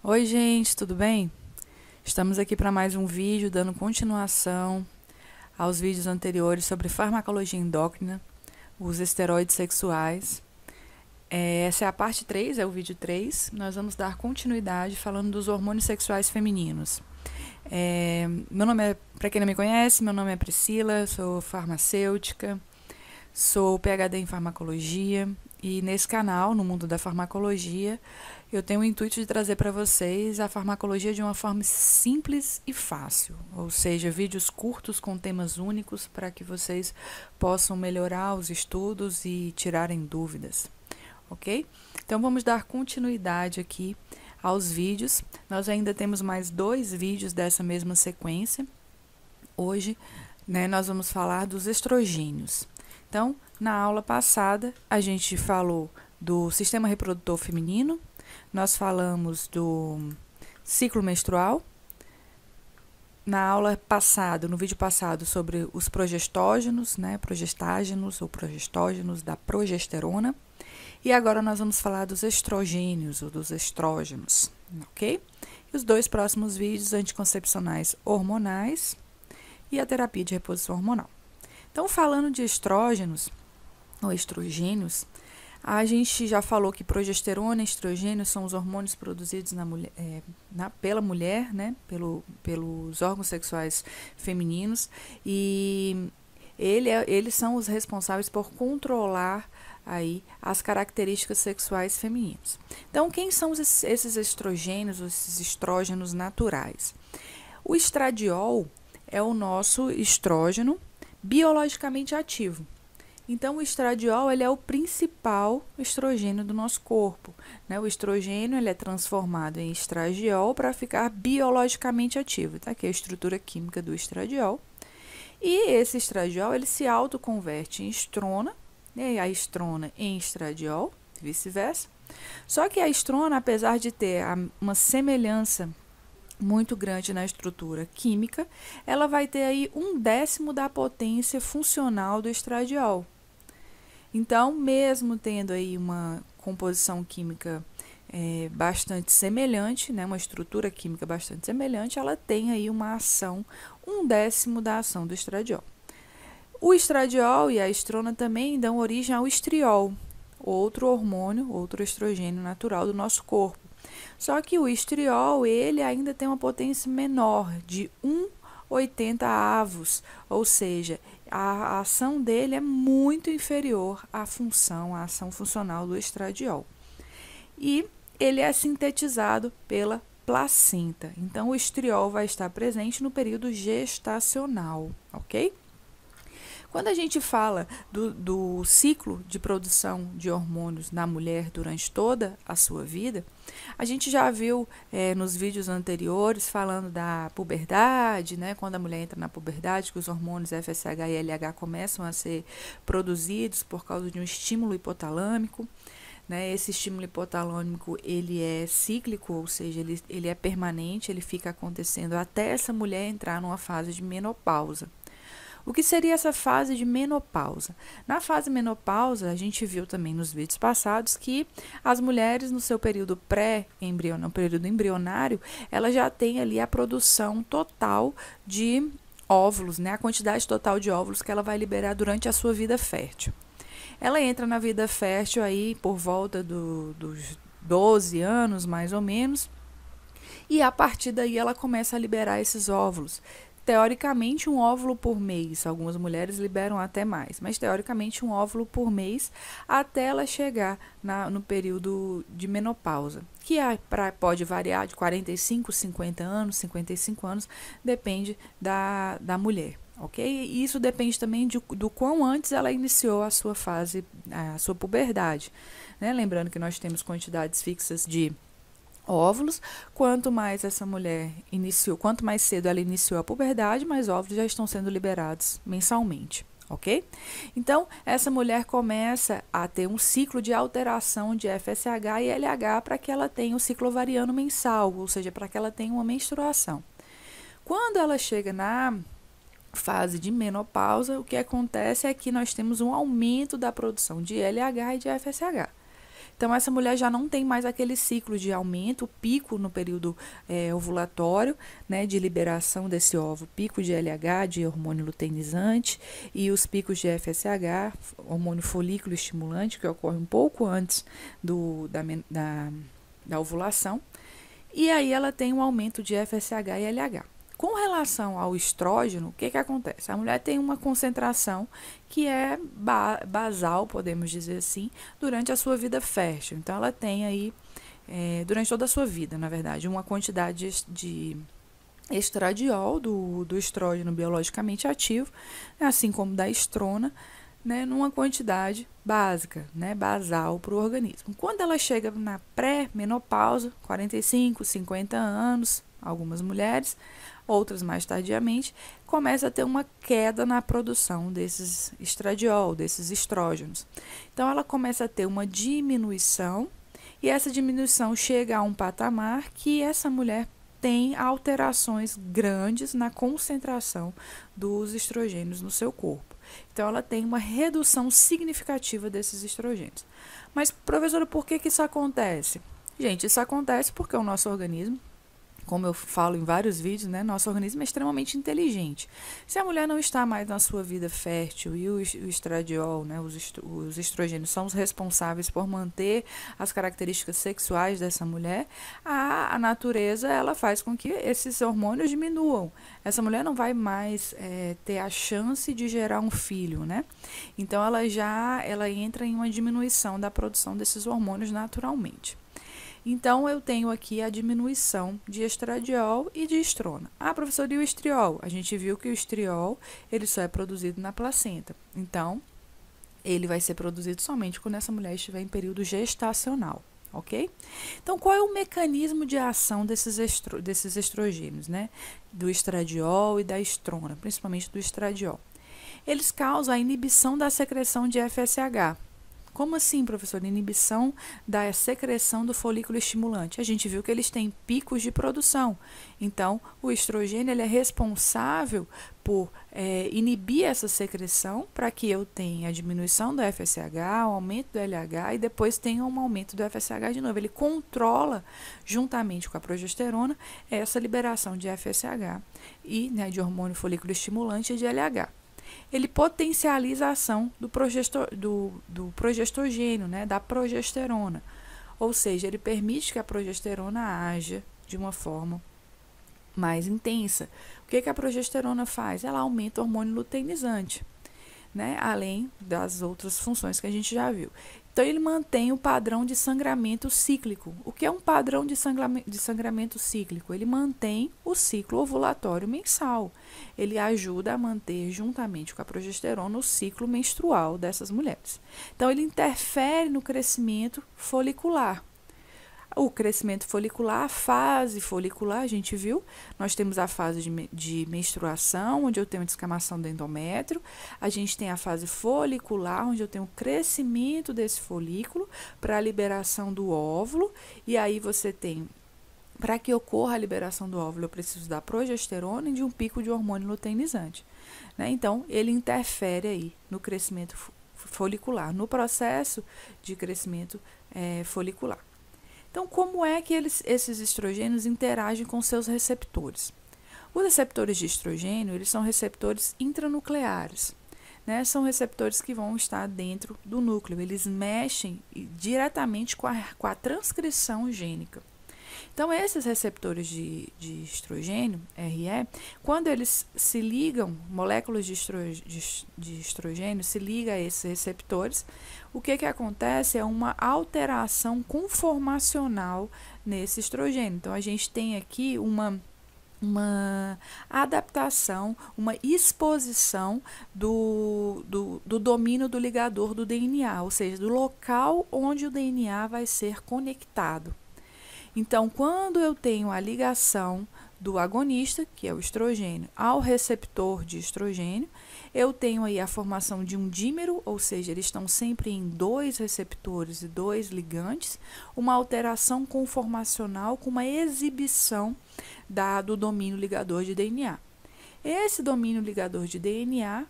Oi, gente, tudo bem? Estamos aqui para mais um vídeo dando continuação aos vídeos anteriores sobre farmacologia endócrina, os esteroides sexuais. Essa é a parte 3, é o vídeo 3. Nós vamos dar continuidade falando dos hormônios sexuais femininos. Meu nome é, para quem não me conhece, meu nome é Priscila, sou farmacêutica, sou PhD em farmacologia e nesse canal, no mundo da farmacologia, eu tenho o intuito de trazer para vocês a farmacologia de uma forma simples e fácil, ou seja, vídeos curtos com temas únicos para que vocês possam melhorar os estudos e tirarem dúvidas, ok? Então vamos dar continuidade aqui aos vídeos. Nós ainda temos mais 2 vídeos dessa mesma sequência. Hoje, nós vamos falar dos estrogênios. Então, na aula passada, a gente falou do sistema reprodutor feminino, nós falamos do ciclo menstrual. Na aula passada, no vídeo passado, sobre os progestógenos, progestágenos ou progestógenos da progesterona. E agora nós vamos falar dos estrogênios ou dos estrógenos, ok? E os 2 próximos vídeos, anticoncepcionais hormonais e a terapia de reposição hormonal. Então, falando de estrógenos ou estrogênios, a gente já falou que progesterona e estrogênio são os hormônios produzidos pela mulher, pelos órgãos sexuais femininos, e eles são os responsáveis por controlar aí as características sexuais femininas. Então, quem são esses estrogênios, esses estrógenos naturais? O estradiol é o nosso estrógeno biologicamente ativo. Então, o estradiol ele é o principal estrogênio do nosso corpo. O estrogênio ele é transformado em estradiol para ficar biologicamente ativo. Tá? Aqui é a estrutura química do estradiol. E esse estradiol ele se autoconverte em estrona, a estrona em estradiol, vice-versa. Só que a estrona, apesar de ter uma semelhança muito grande na estrutura química, ela vai ter aí 1/10 da potência funcional do estradiol. Então, mesmo tendo aí uma composição química bastante semelhante, uma estrutura química bastante semelhante, ela tem aí uma ação, 1/10 da ação do estradiol. O estradiol e a estrona também dão origem ao estriol, outro hormônio, outro estrogênio natural do nosso corpo. Só que o estriol, ele ainda tem uma potência menor, de 1/80 avos, ou seja, a ação dele é muito inferior à ação funcional do estradiol. E ele é sintetizado pela placenta. Então, o estriol vai estar presente no período gestacional, ok? Quando a gente fala do ciclo de produção de hormônios na mulher durante toda a sua vida, a gente já viu nos vídeos anteriores falando da puberdade, quando a mulher entra na puberdade, que os hormônios FSH e LH começam a ser produzidos por causa de um estímulo hipotalâmico. Esse estímulo hipotalâmico ele é cíclico, ou seja, ele é permanente, ele fica acontecendo até essa mulher entrar numa fase de menopausa. O que seria essa fase de menopausa? Na fase menopausa, a gente viu também nos vídeos passados que as mulheres no seu período pré-embrionário, período embrionário, ela já tem ali a produção total de óvulos, a quantidade total de óvulos que ela vai liberar durante a sua vida fértil. Ela entra na vida fértil aí por volta dos 12 anos, mais ou menos, e a partir daí ela começa a liberar esses óvulos. Teoricamente, um óvulo por mês. Algumas mulheres liberam até mais, mas teoricamente um óvulo por mês até ela chegar no período de menopausa, que pode variar de 45, 50 anos, 55 anos, depende da mulher, ok? E isso depende também do quão antes ela iniciou a sua fase, a sua puberdade. Lembrando que nós temos quantidades fixas de óvulos, quanto mais essa mulher quanto mais cedo ela iniciou a puberdade, mais óvulos já estão sendo liberados mensalmente, ok? Então, essa mulher começa a ter um ciclo de alteração de FSH e LH para que ela tenha um ciclo ovariano mensal, ou seja, para que ela tenha uma menstruação. Quando ela chega na fase de menopausa, o que acontece é que nós temos um aumento da produção de LH e de FSH. Então, essa mulher já não tem mais aquele ciclo de aumento, pico no período ovulatório, né, de liberação desse óvulo, pico de LH, de hormônio luteinizante, e os picos de FSH, hormônio folículo estimulante, que ocorre um pouco antes da ovulação. E aí ela tem um aumento de FSH e LH. Com relação ao estrógeno, o que acontece? A mulher tem uma concentração que é basal, podemos dizer assim, durante a sua vida fértil. Então, ela tem aí, durante toda a sua vida, na verdade, uma quantidade de estradiol, do estrógeno biologicamente ativo, assim como da estrona, né, numa quantidade básica, né, basal para o organismo. Quando ela chega na pré-menopausa, 45, 50 anos, algumas mulheres, outras mais tardiamente, começa a ter uma queda na produção desses estradiol, desses estrógenos. Então, ela começa a ter uma diminuição, e essa diminuição chega a um patamar que essa mulher tem alterações grandes na concentração dos estrogênios no seu corpo. Então, ela tem uma redução significativa desses estrogênios. Mas, professora, por que isso acontece? Gente, isso acontece porque o nosso organismo, como eu falo em vários vídeos, né, nosso organismo é extremamente inteligente. Se a mulher não está mais na sua vida fértil e o estradiol, né, os estrogênios são os responsáveis por manter as características sexuais dessa mulher, a natureza ela faz com que esses hormônios diminuam. Essa mulher não vai mais ter a chance de gerar um filho, né? Então ela entra em uma diminuição da produção desses hormônios naturalmente. Então, eu tenho aqui a diminuição de estradiol e de estrona. Ah, professor, e o estriol? A gente viu que o estriol, ele só é produzido na placenta. Então, ele vai ser produzido somente quando essa mulher estiver em período gestacional, ok? Então, qual é o mecanismo de ação desses estrogênios, né? Do estradiol e da estrona, principalmente do estradiol. Eles causam a inibição da secreção de FSH. Como assim, professor? Inibição da secreção do folículo estimulante. A gente viu que eles têm picos de produção. Então, o estrogênio ele é responsável por inibir essa secreção para que eu tenha a diminuição do FSH, o aumento do LH e depois tenha um aumento do FSH de novo. Ele controla, juntamente com a progesterona, essa liberação de FSH e, né, de hormônio folículo estimulante e de LH. Ele potencializa a ação do progestogênio, né, da progesterona. Ou seja, ele permite que a progesterona haja de uma forma mais intensa. O que a progesterona faz? Ela aumenta o hormônio luteinizante, né, além das outras funções que a gente já viu. Então, ele mantém o padrão de sangramento cíclico. O que é um padrão de sangramento cíclico? Ele mantém o ciclo ovulatório mensal. Ele ajuda a manter, juntamente com a progesterona, o ciclo menstrual dessas mulheres. Então, ele interfere no crescimento folicular. O crescimento folicular, a fase folicular, a gente viu, nós temos a fase de menstruação, onde eu tenho descamação do endométrio, a gente tem a fase folicular, onde eu tenho o crescimento desse folículo para a liberação do óvulo, e aí você tem, para que ocorra a liberação do óvulo, eu preciso da progesterona e de um pico de hormônio luteinizante, né? Então, ele interfere aí no crescimento folicular, no processo de crescimento folicular. Então, como é que esses estrogênios interagem com seus receptores? Os receptores de estrogênio, eles são receptores intranucleares, né? São receptores que vão estar dentro do núcleo, eles mexem diretamente com a transcrição gênica. Então, esses receptores de estrogênio, RE, quando eles se ligam, moléculas de estrogênio se ligam a esses receptores, o que acontece é uma alteração conformacional nesse estrogênio. Então, a gente tem aqui uma adaptação, uma exposição do domínio do ligador do DNA, ou seja, do local onde o DNA vai ser conectado. Então, quando eu tenho a ligação do agonista, que é o estrogênio, ao receptor de estrogênio, eu tenho aí a formação de um dímero, ou seja, eles estão sempre em 2 receptores e 2 ligantes, uma alteração conformacional com uma exibição do domínio ligador de DNA. Esse domínio ligador de DNA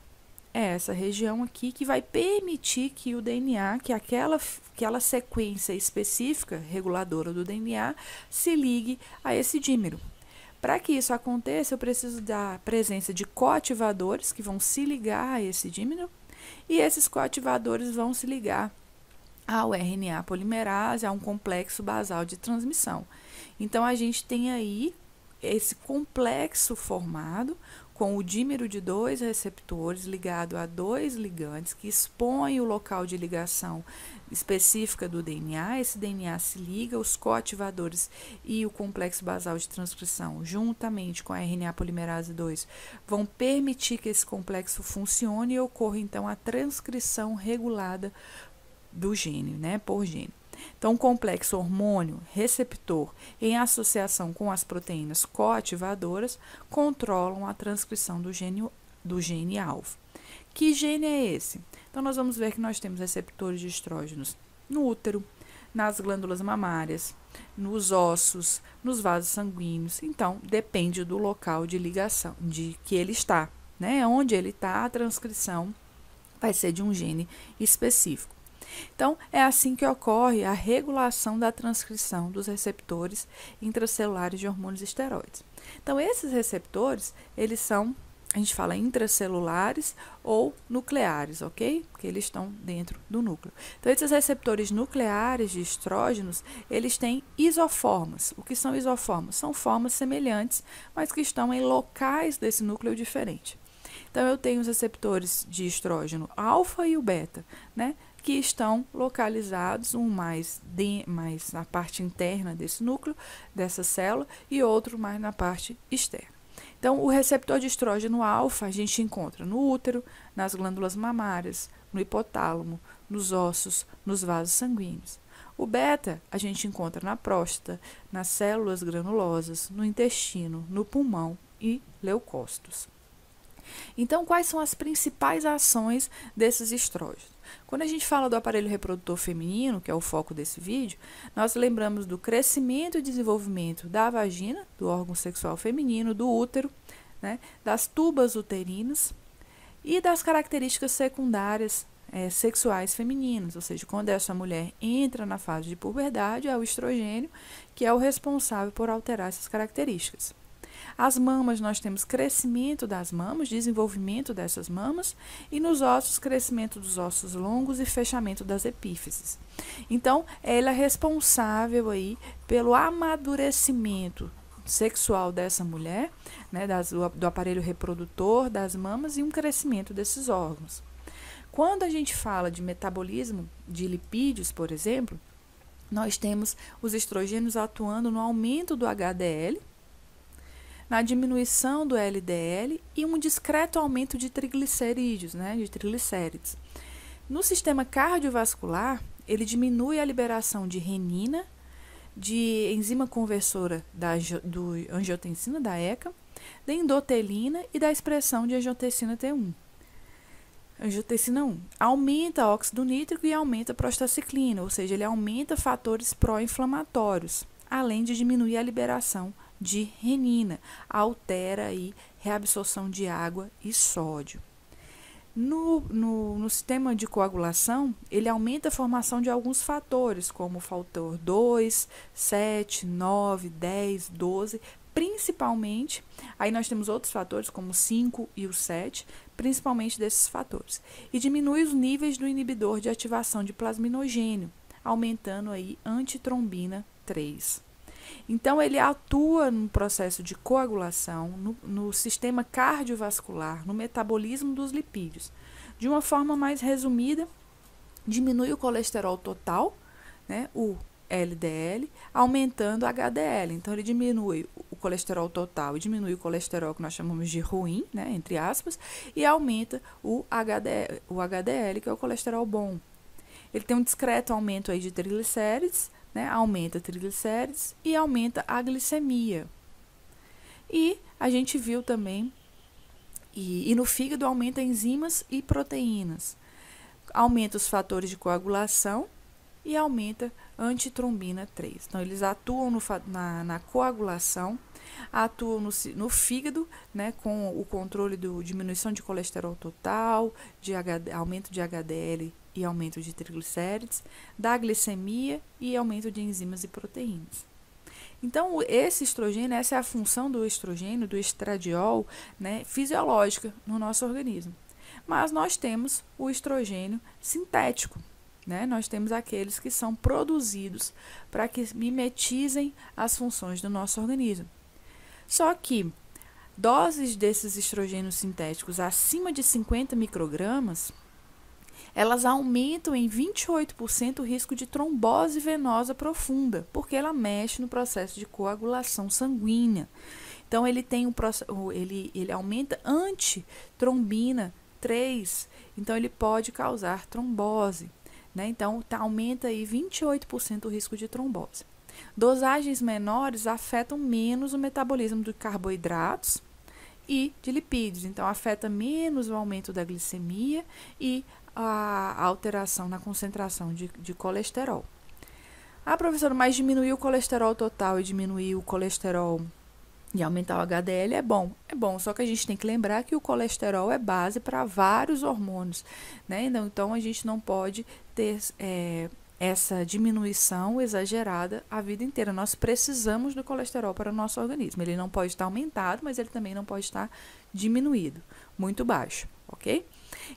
é essa região aqui que vai permitir que o DNA, que aquela sequência específica reguladora do DNA, se ligue a esse dímero. Para que isso aconteça, eu preciso da presença de coativadores que vão se ligar a esse dímero, e esses coativadores vão se ligar ao RNA polimerase, a um complexo basal de transmissão. Então, a gente tem aí esse complexo formado com o dímero de 2 receptores ligado a 2 ligandes que expõem o local de ligação específica do DNA. Esse DNA se liga, os coativadores e o complexo basal de transcrição, juntamente com a RNA polimerase 2, vão permitir que esse complexo funcione e ocorra, então, a transcrição regulada do gene, né, por gene. Então, o complexo hormônio-receptor, em associação com as proteínas coativadoras, controlam a transcrição do gene alvo. Que gene é esse? Então, nós vamos ver que nós temos receptores de estrógenos no útero, nas glândulas mamárias, nos ossos, nos vasos sanguíneos. Então, depende do local de ligação, de que ele está, né? Onde ele está, a transcrição vai ser de um gene específico. Então, é assim que ocorre a regulação da transcrição dos receptores intracelulares de hormônios esteroides. Então, esses receptores, eles são, a gente fala intracelulares ou nucleares, ok? Porque eles estão dentro do núcleo. Então, esses receptores nucleares de estrógenos, eles têm isoformas. O que são isoformas? São formas semelhantes, mas que estão em locais desse núcleo diferente. Então, eu tenho os receptores de estrógeno alfa e o beta, né? Que estão localizados, um mais na parte interna desse núcleo, dessa célula, e outro mais na parte externa. Então, o receptor de estrógeno alfa a gente encontra no útero, nas glândulas mamárias, no hipotálamo, nos ossos, nos vasos sanguíneos. O beta a gente encontra na próstata, nas células granulosas, no intestino, no pulmão e leucócitos. Então, quais são as principais ações desses estrógenos? Quando a gente fala do aparelho reprodutor feminino, que é o foco desse vídeo, nós lembramos do crescimento e desenvolvimento da vagina, do órgão sexual feminino, do útero, né, das tubas uterinas e das características secundárias sexuais femininas, ou seja, quando essa mulher entra na fase de puberdade, é o estrogênio que é o responsável por alterar essas características. As mamas, nós temos crescimento das mamas, desenvolvimento dessas mamas, e nos ossos, crescimento dos ossos longos e fechamento das epífises. Então, ela é responsável aí pelo amadurecimento sexual dessa mulher, né, do aparelho reprodutor, das mamas e um crescimento desses órgãos. Quando a gente fala de metabolismo de lipídios, por exemplo, nós temos os estrogênios atuando no aumento do HDL, na diminuição do LDL e um discreto aumento de triglicerídeos, né, de triglicérides. No sistema cardiovascular, ele diminui a liberação de renina, de enzima conversora do angiotensina, da ECA, da endotelina e da expressão de angiotensina T1. Angiotensina 1 aumenta óxido nítrico e aumenta a prostaciclina, ou seja, ele aumenta fatores pró-inflamatórios, além de diminuir a liberação de renina, altera aí reabsorção de água e sódio. No sistema de coagulação, ele aumenta a formação de alguns fatores, como o fator 2, 7, 9, 10, 12, principalmente, aí nós temos outros fatores, como o 5 e o 7, principalmente desses fatores. E diminui os níveis do inibidor de ativação de plasminogênio, aumentando aí antitrombina 3. Então, ele atua no processo de coagulação, no sistema cardiovascular, no metabolismo dos lipídios. De uma forma mais resumida, diminui o colesterol total, né, o LDL, aumentando o HDL. Então, ele diminui o colesterol total e diminui o colesterol que nós chamamos de ruim, né, entre aspas, e aumenta o HDL, que é o colesterol bom. Ele tem um discreto aumento aí de triglicérides, né, aumenta triglicérides e aumenta a glicemia. E a gente viu também, e no fígado aumenta enzimas e proteínas, aumenta os fatores de coagulação e aumenta antitrombina 3. Então, eles atuam na coagulação, Atua no fígado, né, com o controle da diminuição de colesterol total, aumento de HDL e aumento de triglicérides, da glicemia e aumento de enzimas e proteínas. Então, esse estrogênio, essa é a função do estrogênio, do estradiol, né, fisiológica no nosso organismo. Mas nós temos o estrogênio sintético, né? Nós temos aqueles que são produzidos para que mimetizem as funções do nosso organismo. Só que doses desses estrogênios sintéticos acima de 50 microgramas, elas aumentam em 28% o risco de trombose venosa profunda, porque ela mexe no processo de coagulação sanguínea. Então, ele tem ele aumenta antitrombina 3, então ele pode causar trombose, né? Então, aumenta aí 28% o risco de trombose. Dosagens menores afetam menos o metabolismo de carboidratos e de lipídios, então afeta menos o aumento da glicemia e a alteração na concentração de colesterol. Ah, professora, mas diminuir o colesterol total e diminuir o colesterol e aumentar o HDL é bom. É bom, só que a gente tem que lembrar que o colesterol é base para vários hormônios, né? Então, a gente não pode ter essa diminuição exagerada a vida inteira. Nós precisamos do colesterol para o nosso organismo. Ele não pode estar aumentado, mas ele também não pode estar diminuído, muito baixo, ok?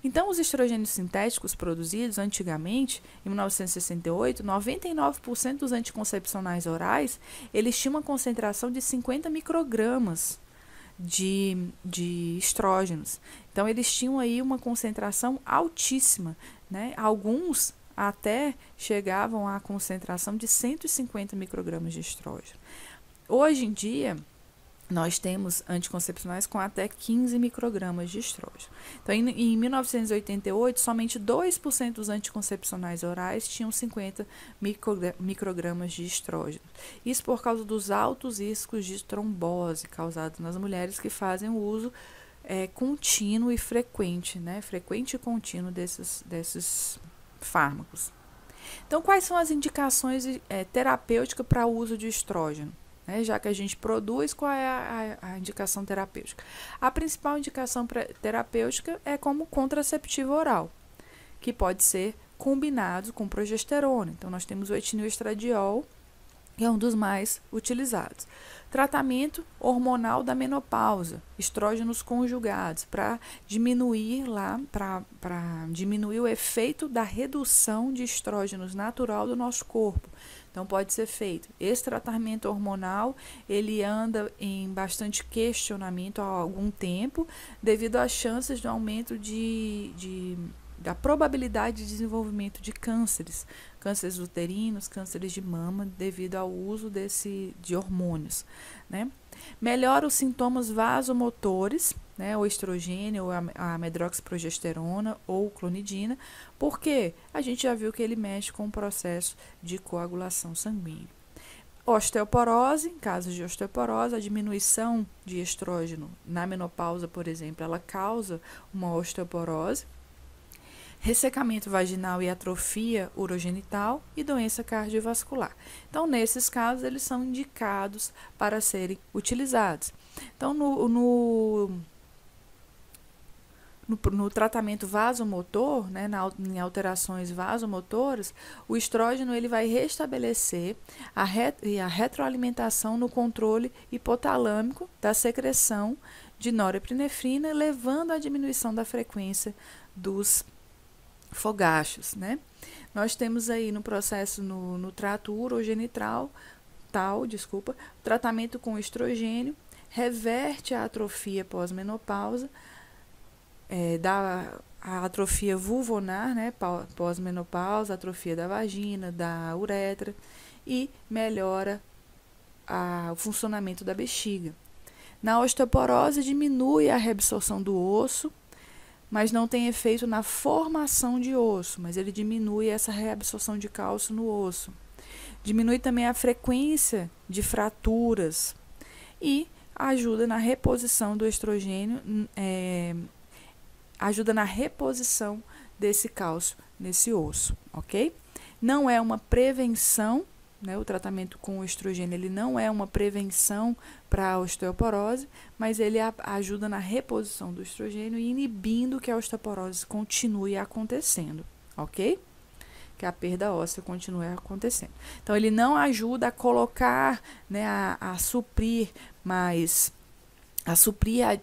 Então, os estrogênios sintéticos produzidos antigamente, em 1968, 99% dos anticoncepcionais orais, eles tinham uma concentração de 50 microgramas de estrógenos. Então, eles tinham aí uma concentração altíssima, né? Alguns até chegavam à concentração de 150 microgramas de estrógeno. Hoje em dia, nós temos anticoncepcionais com até 15 microgramas de estrógeno. Então, em 1988, somente 2% dos anticoncepcionais orais tinham 50 microgramas de estrógeno. Isso por causa dos altos riscos de trombose causados nas mulheres que fazem o uso contínuo e frequente, né? Frequente e contínuo desses fármacos. Então, quais são as indicações terapêuticas para o uso de estrógeno? Já que a gente produz, qual é a indicação terapêutica? A principal indicação terapêutica é como contraceptivo oral, que pode ser combinado com progesterona. Então, nós temos o etinilestradiol, que é um dos mais utilizados. Tratamento hormonal da menopausa, estrógenos conjugados, para diminuir diminuir o efeito da redução de estrógenos natural do nosso corpo. Então, pode ser feito. Esse tratamento hormonal, ele anda em bastante questionamento há algum tempo, devido às chances de aumento da probabilidade de desenvolvimento de cânceres uterinos, cânceres de mama, devido ao uso de hormônios, né? Melhora os sintomas vasomotores, né, o estrogênio, a medroxiprogesterona ou clonidina, porque a gente já viu que ele mexe com o processo de coagulação sanguínea. Osteoporose, em casos de osteoporose, a diminuição de estrógeno na menopausa, por exemplo, ela causa uma osteoporose. Ressecamento vaginal e atrofia urogenital e doença cardiovascular. Então, nesses casos, eles são indicados para serem utilizados. Então, no tratamento vasomotor, né, em alterações vasomotoras, o estrógeno ele vai restabelecer a retroalimentação no controle hipotalâmico da secreção de norepinefrina, levando à diminuição da frequência dos fogachos, né? Nós temos aí no processo, no trato urogenital, tratamento com estrogênio, reverte a atrofia pós-menopausa, dá a atrofia vulvonar, né, pós-menopausa, atrofia da vagina, da uretra, e melhora o funcionamento da bexiga. Na osteoporose, diminui a reabsorção do osso, mas não tem efeito na formação de osso, mas ele diminui essa reabsorção de cálcio no osso. Diminui também a frequência de fraturas e ajuda na reposição do estrogênio, ajuda na reposição desse cálcio nesse osso, ok? Não é uma prevenção, né? O tratamento com o estrogênio ele não é uma prevenção para a osteoporose, mas ele ajuda na reposição do estrogênio e inibindo que a osteoporose continue acontecendo, ok? Que a perda óssea continue acontecendo. Então, ele não ajuda a colocar, né, a suprir mais,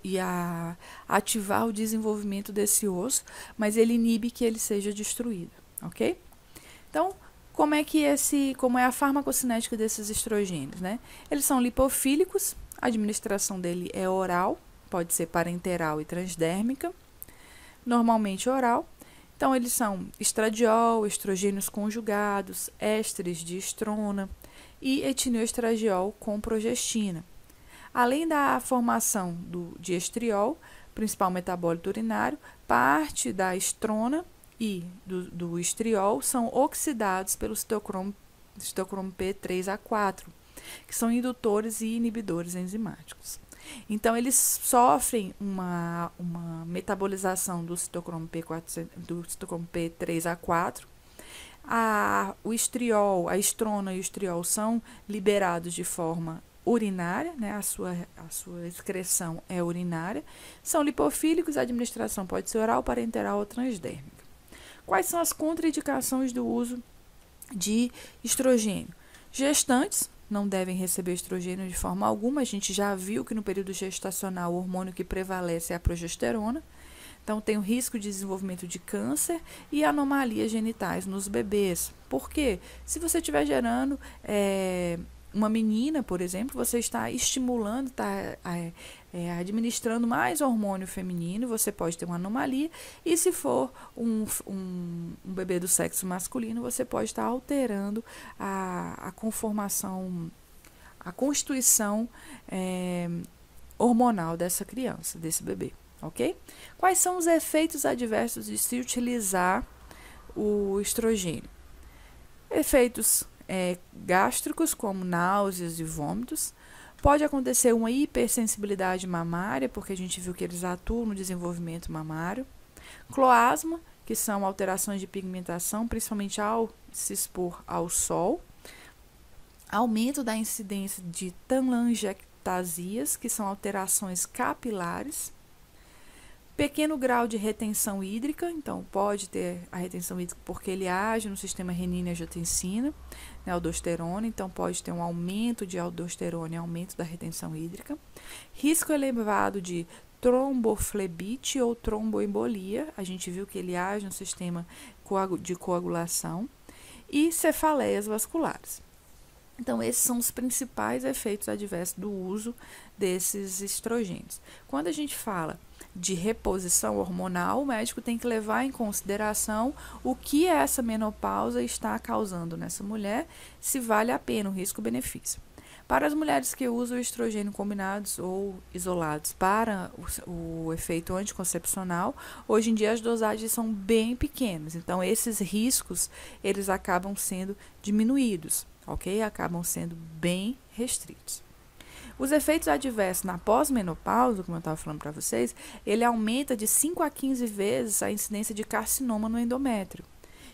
e a ativar o desenvolvimento desse osso, mas ele inibe que ele seja destruído, ok? Então, como é a farmacocinética desses estrogênios, né? Eles são lipofílicos, a administração dele é oral, pode ser parenteral e transdérmica, normalmente oral. Então, eles são estradiol, estrogênios conjugados, ésteres de estrona e etilioestradiol com progestina. Além da formação de estriol, principal metabólito urinário, parte da estrona e do estriol são oxidados pelo citocromo P3A4, que são indutores e inibidores enzimáticos. Então, eles sofrem uma metabolização do citocromo P3A4. O estriol, a estrona e o estriol são liberados de forma urinária, né? A sua excreção é urinária. São lipofílicos, a administração pode ser oral, parenteral ou transdérmica. Quais são as contraindicações do uso de estrogênio? Gestantes não devem receber estrogênio de forma alguma. A gente já viu que no período gestacional o hormônio que prevalece é a progesterona. Então, tem o risco de desenvolvimento de câncer e anomalias genitais nos bebês. Por quê? Se você estiver gerando uma menina, por exemplo, você está estimulando, está administrando mais hormônio feminino, você pode ter uma anomalia. E se for um bebê do sexo masculino, você pode estar alterando a conformação, a constituição hormonal dessa criança, desse bebê. Ok? Quais são os efeitos adversos de se utilizar o estrogênio? Efeitos gástricos, como náuseas e vômitos. Pode acontecer uma hipersensibilidade mamária, porque a gente viu que eles atuam no desenvolvimento mamário. Cloasma, que são alterações de pigmentação, principalmente ao se expor ao sol. Aumento da incidência de telangiectasias, que são alterações capilares. Pequeno grau de retenção hídrica, então pode ter a retenção hídrica porque ele age no sistema renina-angiotensina, né, aldosterona, então pode ter um aumento de aldosterona e aumento da retenção hídrica. Risco elevado de tromboflebite ou tromboembolia, a gente viu que ele age no sistema de coagulação. E cefaleias vasculares. Então, esses são os principais efeitos adversos do uso desses estrogênios. Quando a gente fala de reposição hormonal, o médico tem que levar em consideração o que essa menopausa está causando nessa mulher, se vale a pena o risco-benefício. Para as mulheres que usam estrogênio combinados ou isolados para o efeito anticoncepcional, hoje em dia as dosagens são bem pequenas, então esses riscos eles acabam sendo diminuídos, ok? Acabam sendo bem restritos. Os efeitos adversos na pós-menopausa, como eu estava falando para vocês, ele aumenta de 5 a 15 vezes a incidência de carcinoma no endométrio.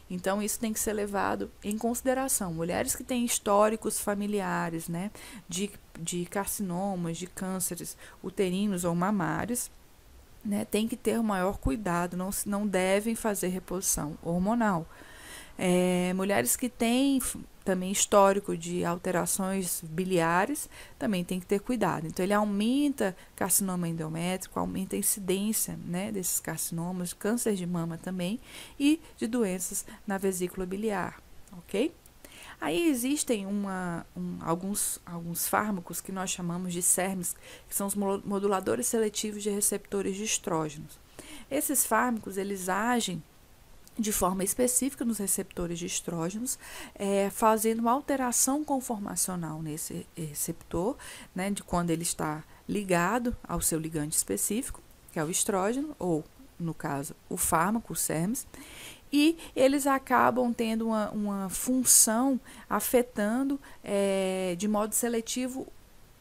Então, isso tem que ser levado em consideração. Mulheres que têm históricos familiares, né, de carcinomas, de cânceres uterinos ou mamários, né, tem que ter o maior cuidado, não devem fazer reposição hormonal. Mulheres que têm também histórico de alterações biliares, também tem que ter cuidado. Então, ele aumenta carcinoma endométrico, aumenta a incidência, né, desses carcinomas, câncer de mama também e de doenças na vesícula biliar, ok? Aí existem alguns fármacos que nós chamamos de SERMs, que são os moduladores seletivos de receptores de estrógenos. Esses fármacos, eles agem de forma específica nos receptores de estrógenos, fazendo uma alteração conformacional nesse receptor, né, de quando ele está ligado ao seu ligante específico, que é o estrógeno, ou, no caso, o fármaco, o SERMs, e eles acabam tendo uma função afetando de modo seletivo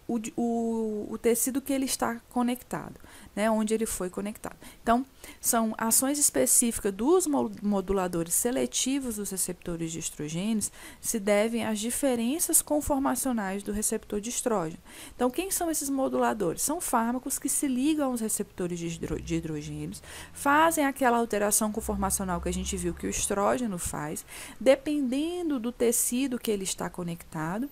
o tecido que ele está conectado, né, onde ele foi conectado. Então, são ações específicas dos moduladores seletivos dos receptores de estrogênios se devem às diferenças conformacionais do receptor de estrógeno. Então, quem são esses moduladores? São fármacos que se ligam aos receptores de hidrogênios, fazem aquela alteração conformacional que a gente viu que o estrógeno faz, dependendo do tecido que ele está conectado,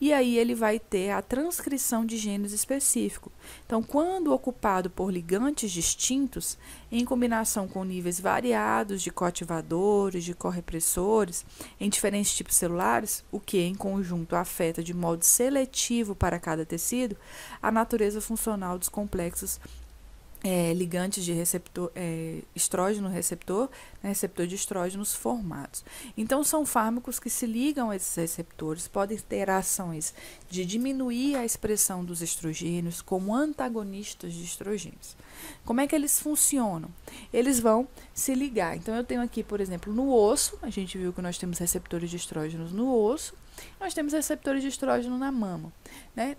e aí ele vai ter a transcrição de genes específicos. Então, quando ocupado por ligantes distintos, em combinação com níveis variados de coativadores, de correpressores, em diferentes tipos celulares, o que em conjunto afeta de modo seletivo para cada tecido a natureza funcional dos complexos ligantes de receptor, estrógeno receptor, né, receptor de estrógenos formados. Então, são fármacos que se ligam a esses receptores, podem ter ações de diminuir a expressão dos estrogênios como antagonistas de estrogênios. Como é que eles funcionam? Eles vão se ligar. Então, eu tenho aqui, por exemplo, no osso, a gente viu que nós temos receptores de estrógenos no osso, nós temos receptores de estrógeno na mama. Né?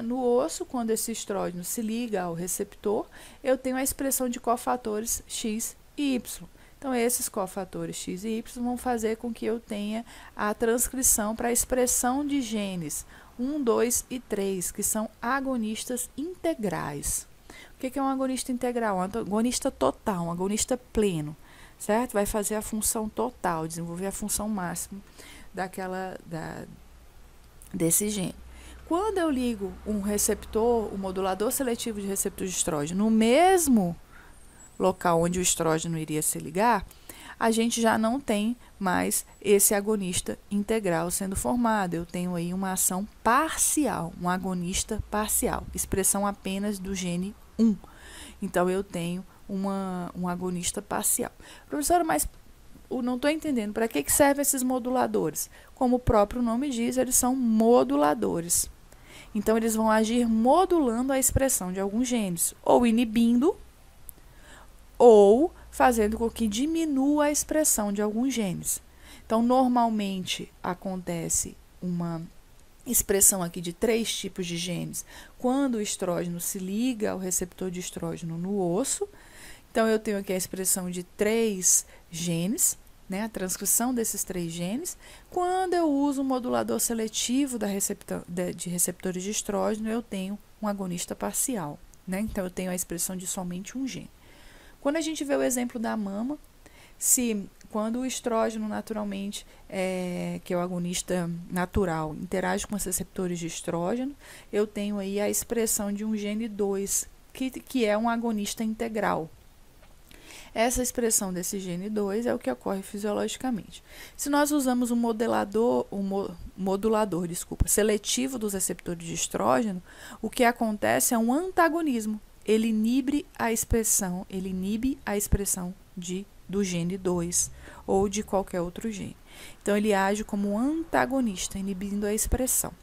No osso, quando esse estrógeno se liga ao receptor, eu tenho a expressão de cofatores X e Y. Então, esses cofatores X e Y vão fazer com que eu tenha a transcrição para a expressão de genes 1, 2 e 3, que são agonistas integrais. O que é um agonista integral? Um agonista total, um agonista pleno, certo? Vai fazer a função total, desenvolver a função máxima desse gene. Quando eu ligo um receptor, um modulador seletivo de receptor de estrógeno, no mesmo local onde o estrógeno iria se ligar, a gente já não tem mais esse agonista integral sendo formado. Eu tenho aí uma ação parcial, um agonista parcial, expressão apenas do gene 1. Então, eu tenho um agonista parcial. Professora, mas não estou entendendo, para que servem esses moduladores? Como o próprio nome diz, eles são moduladores. Então, eles vão agir modulando a expressão de alguns genes, ou inibindo, ou fazendo com que diminua a expressão de alguns genes. Então, normalmente, acontece uma expressão aqui de 3 tipos de genes quando o estrógeno se liga ao receptor de estrógeno no osso. Então, eu tenho aqui a expressão de 3 genes, né, a transcrição desses 3 genes. Quando eu uso um modulador seletivo de receptores de estrógeno, eu tenho um agonista parcial, né? Então, eu tenho a expressão de somente um gene. Quando a gente vê o exemplo da mama, quando o estrógeno naturalmente, que é o agonista natural, interage com os receptores de estrógeno, eu tenho aí a expressão de um gene 2, que é um agonista integral. Essa expressão desse gene 2 é o que ocorre fisiologicamente. Se nós usamos um modulador seletivo dos receptores de estrógeno, o que acontece é um antagonismo. Ele inibe a expressão do gene 2 ou de qualquer outro gene. Então, ele age como um antagonista, inibindo a expressão.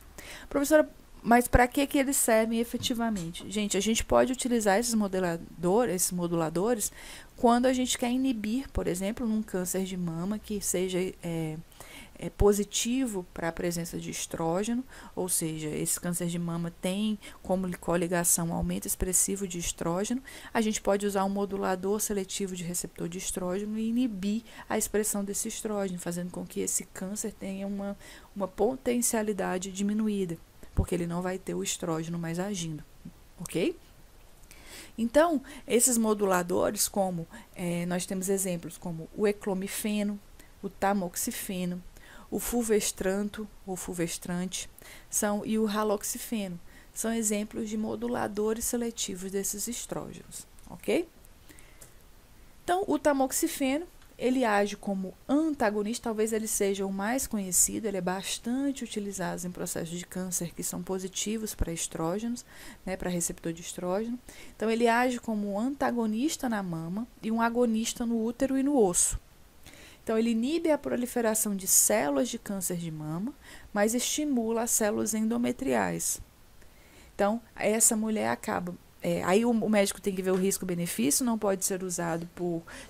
Professora, mas para que eles servem efetivamente? Gente, a gente pode utilizar esses moduladores quando a gente quer inibir, por exemplo, num câncer de mama que seja positivo para a presença de estrógeno, ou seja, esse câncer de mama tem como coligação um aumento expressivo de estrógeno, a gente pode usar um modulador seletivo de receptor de estrógeno e inibir a expressão desse estrógeno, fazendo com que esse câncer tenha uma potencialidade diminuída, porque ele não vai ter o estrógeno mais agindo, ok? Então, esses moduladores, como nós temos exemplos como o eclomifeno, o tamoxifeno, o fulvestranto ou fulvestrante e o haloxifeno são exemplos de moduladores seletivos desses estrógenos, ok? Então, o tamoxifeno, ele age como antagonista, talvez ele seja o mais conhecido, ele é bastante utilizado em processos de câncer que são positivos para estrógenos, né, para receptor de estrógeno. Então, ele age como um antagonista na mama e um agonista no útero e no osso. Então, ele inibe a proliferação de células de câncer de mama, mas estimula as células endometriais. Então, essa mulher acaba Aí o médico tem que ver o risco-benefício, não pode ser usado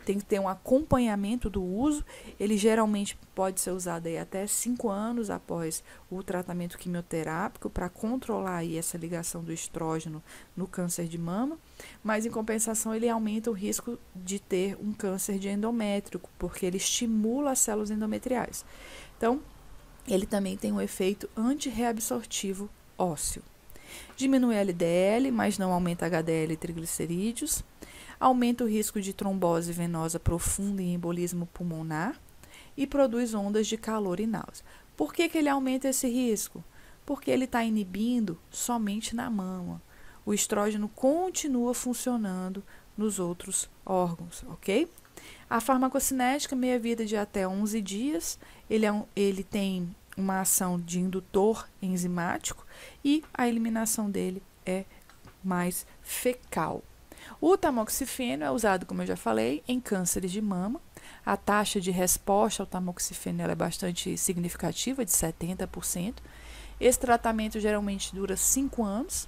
tem que ter um acompanhamento do uso. Ele geralmente pode ser usado aí até 5 anos após o tratamento quimioterápico para controlar aí essa ligação do estrógeno no câncer de mama, mas em compensação ele aumenta o risco de ter um câncer de endométrio, porque ele estimula as células endometriais. Então, ele também tem um efeito antirreabsortivo ósseo. Diminui LDL, mas não aumenta HDL e triglicerídeos. Aumenta o risco de trombose venosa profunda e embolismo pulmonar. E produz ondas de calor e náusea. Por que ele aumenta esse risco? Porque ele está inibindo somente na mama. O estrógeno continua funcionando nos outros órgãos, ok? A farmacocinética, meia-vida de até 11 dias. Ele tem uma ação de indutor enzimático e a eliminação dele é mais fecal. O tamoxifeno é usado, como eu já falei, em cânceres de mama. A taxa de resposta ao tamoxifeno é bastante significativa, de 70%. Esse tratamento geralmente dura 5 anos.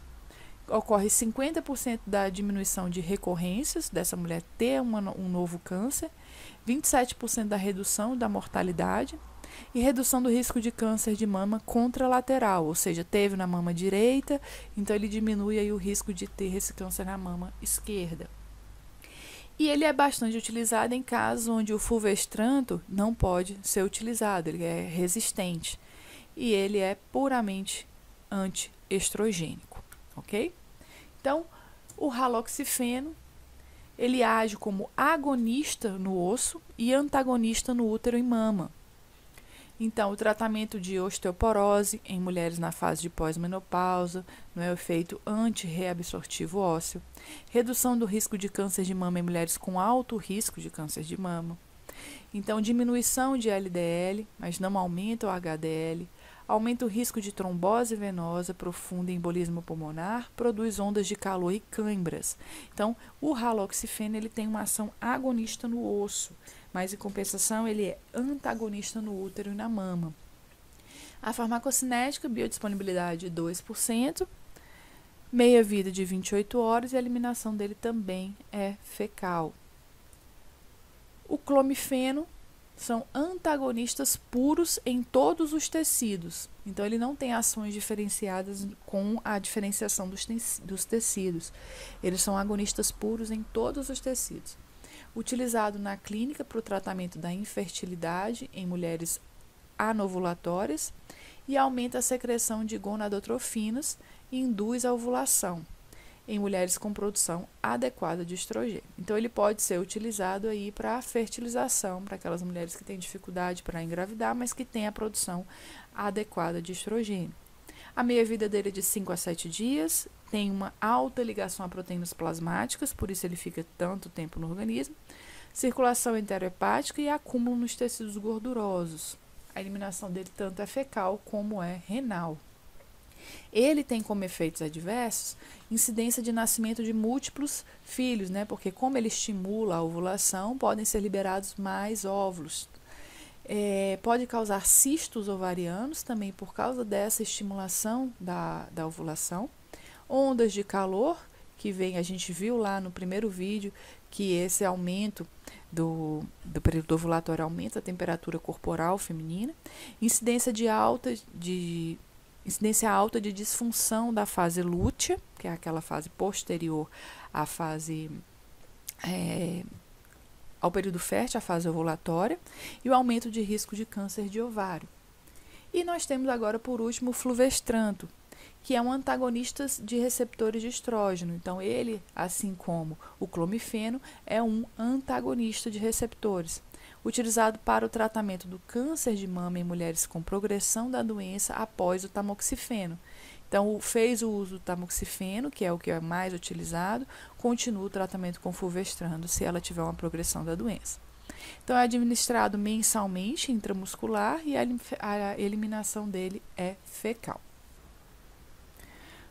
Ocorre 50% da diminuição de recorrências dessa mulher ter um novo câncer, 27% da redução da mortalidade, e redução do risco de câncer de mama contralateral, ou seja, teve na mama direita, então ele diminui aí o risco de ter esse câncer na mama esquerda. E ele é bastante utilizado em casos onde o fulvestranto não pode ser utilizado, ele é resistente. E ele é puramente antiestrogênico, ok? Então, o raloxifeno, ele age como agonista no osso e antagonista no útero e mama. Então, o tratamento de osteoporose em mulheres na fase de pós-menopausa, não é o efeito antirreabsortivo ósseo, redução do risco de câncer de mama em mulheres com alto risco de câncer de mama. Então, diminuição de LDL, mas não aumenta o HDL, aumenta o risco de trombose venosa profunda e embolismo pulmonar, produz ondas de calor e cãibras. Então, o raloxifeno ele tem uma ação agonista no osso, mas em compensação ele é antagonista no útero e na mama. A farmacocinética, biodisponibilidade de 2%, meia-vida de 28 horas e a eliminação dele também é fecal. O clomifeno são antagonistas puros em todos os tecidos. Então, ele não tem ações diferenciadas com a diferenciação dos tecidos. Eles são agonistas puros em todos os tecidos. Utilizado na clínica para o tratamento da infertilidade em mulheres anovulatórias e aumenta a secreção de gonadotrofinas e induz a ovulação em mulheres com produção adequada de estrogênio. Então, ele pode ser utilizado aí para a fertilização, para aquelas mulheres que têm dificuldade para engravidar, mas que têm a produção adequada de estrogênio. A meia-vida dele é de 5 a 7 dias, tem uma alta ligação a proteínas plasmáticas, por isso ele fica tanto tempo no organismo, circulação enterohepática e acúmulo nos tecidos gordurosos. A eliminação dele tanto é fecal como é renal. Ele tem como efeitos adversos incidência de nascimento de múltiplos filhos, né? Porque como ele estimula a ovulação, podem ser liberados mais óvulos. Pode causar cistos ovarianos também por causa dessa estimulação da ovulação. Ondas de calor, que a gente viu lá no primeiro vídeo, que esse aumento do período ovulatório aumenta a temperatura corporal feminina. Incidência alta de disfunção da fase lútea, que é aquela fase posterior à fase ao período fértil, a fase ovulatória, e o aumento de risco de câncer de ovário. E nós temos agora, por último, o fulvestranto, que é um antagonista de receptores de estrógeno. Então, ele, assim como o clomifeno, é um antagonista de receptores, utilizado para o tratamento do câncer de mama em mulheres com progressão da doença após o tamoxifeno. Então, fez o uso do tamoxifeno, que é o que é mais utilizado, continua o tratamento com fulvestrando se ela tiver uma progressão da doença. Então, é administrado mensalmente intramuscular e a eliminação dele é fecal.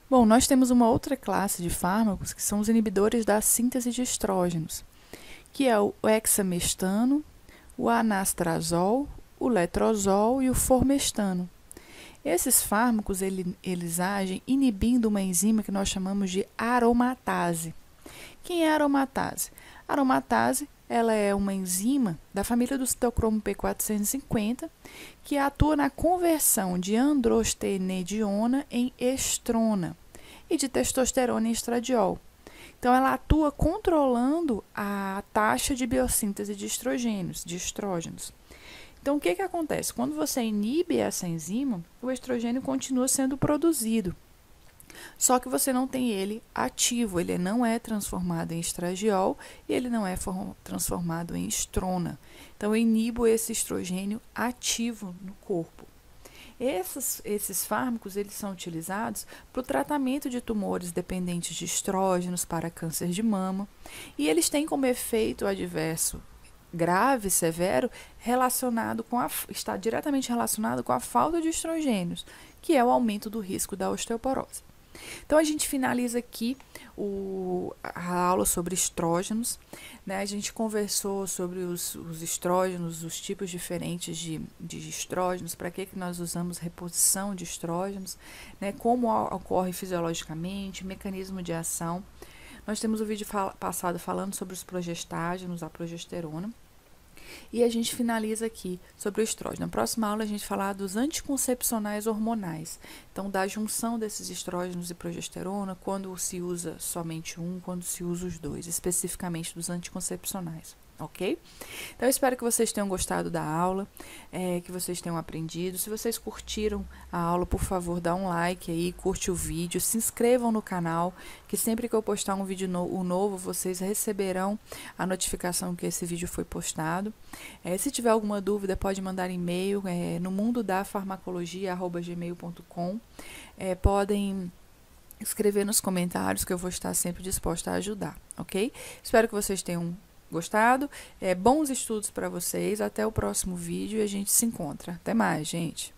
Bom, nós temos uma outra classe de fármacos que são os inibidores da síntese de estrógenos, que é o hexamestano, o anastrozol, o letrozol e o formestano. Esses fármacos, eles agem inibindo uma enzima que nós chamamos de aromatase. Quem é a aromatase? A aromatase, ela é uma enzima da família do citocromo P450 que atua na conversão de androstenediona em estrona e de testosterona em estradiol. Então, ela atua controlando a taxa de biossíntese de estrógenos. Então, o que acontece? Quando você inibe essa enzima, o estrogênio continua sendo produzido. Só que você não tem ele ativo, ele não é transformado em estradiol e ele não é transformado em estrona. Então, eu inibo esse estrogênio ativo no corpo. Esses fármacos, eles são utilizados para o tratamento de tumores dependentes de estrógenos, para câncer de mama, e eles têm como efeito adverso grave, severo, está diretamente relacionado com a falta de estrogênios, que é o aumento do risco da osteoporose. Então, a gente finaliza aqui a aula sobre estrógenos, né? A gente conversou sobre os estrógenos, os tipos diferentes de estrógenos, para que nós usamos reposição de estrógenos, né? Como ocorre fisiologicamente, mecanismo de ação. Nós temos o vídeo passado falando sobre os progestágenos, a progesterona. E a gente finaliza aqui sobre o estrógeno. Na próxima aula a gente falar dos anticoncepcionais hormonais. Então, da junção desses estrógenos e progesterona, quando se usa somente um, quando se usa os dois, especificamente dos anticoncepcionais. Ok? Então, eu espero que vocês tenham gostado da aula, que vocês tenham aprendido. Se vocês curtiram a aula, por favor, dá um like aí, curte o vídeo, se inscrevam no canal, que sempre que eu postar um vídeo novo, vocês receberão a notificação que esse vídeo foi postado. Se tiver alguma dúvida, pode mandar e-mail no mundodafarmacologia@gmail.com. Podem escrever nos comentários que eu vou estar sempre disposta a ajudar, ok? Espero que vocês tenham gostado. Bons estudos para vocês. Até o próximo vídeo e a gente se encontra. Até mais, gente!